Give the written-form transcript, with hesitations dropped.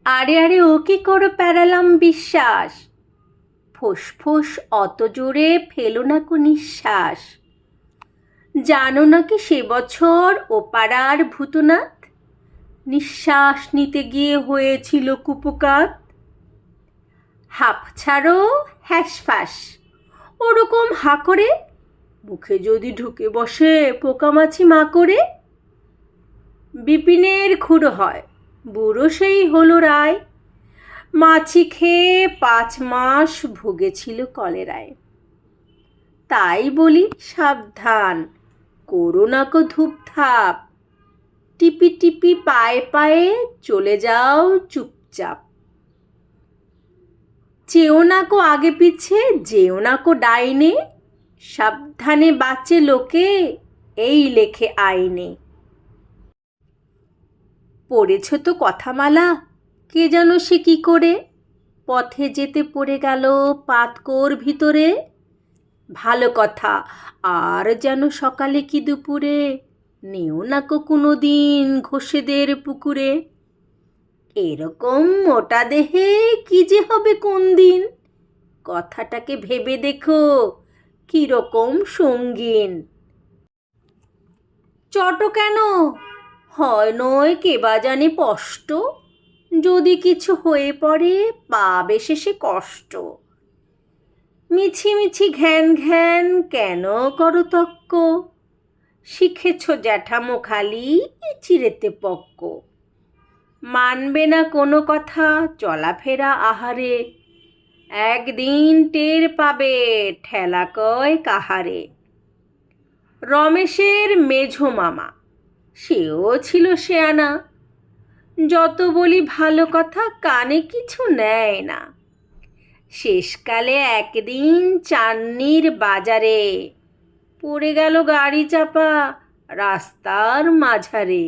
আরে আরে ও কি করে প্যারালাম বিশ্বাস, ফোঁস অত জোরে ফেলো না কো নিঃশ্বাস। জানো নাকি সে বছর ও পাড়ার ভূতনাথ নিঃশ্বাস নিতে গিয়ে হয়েছিল কুপকাত। হাঁপ ছাড়ো হ্যাঁসফ্যাঁস ওরকম হা করে, মুখে যদি ঢুকে বসে পোকামাছি মা করে। বিপিনের খুড়ো হয়, বুড়ো সেই হলো রায়, মাছি খেয়ে 5 মাস ভুগেছিল কলেরায়। তাই বলি সাবধান, করো না কো ধূপধাপ, টিপি টিপি পায়ে পায়ে চলে যাও চুপচাপ। চেও না কো আগে পিছে, যেও না কো ডাইনে, সাবধানে বাঁচে লোকে এই লেখে আইনে। পড়েছ তো কথামালা, কে যেন সে কি করে পথে যেতে পড়ে গেল পাতকোর ভিতরে। ভালো কথা, আর যেন সকালে কি দুপুরে নেও না কো কোনো দিন ঘোষেদের পুকুরে। এরকম মোটা দেহে কি যে হবে কোন দিন, কথাটাকে ভেবে দেখো কিরকম সঙ্গীন। চট কেন হয় নয় কে বা জানে স্পষ্ট, যদি কিছু হয়ে পড়ে পাবে শেষে কষ্ট। মিছি মিছি ঘ্যান ঘ্যান কেন করো তক্ক, শিখেছ জ্যাঠামো খালি চিরেতে পক্ক। মানবে না কোনো কথা চলাফেরা আহারে, একদিন টের পাবে ঠেলা কয় কাহারে। রমেশের মেঝো মামা, সেও ছিল শেয়ানা, যত বলি ভালো কথা কানে কিছু নেয় না। শেষকালে একদিন চান্নির বাজারে পড়ে গেল গাড়ি চাপা রাস্তার মাঝারে।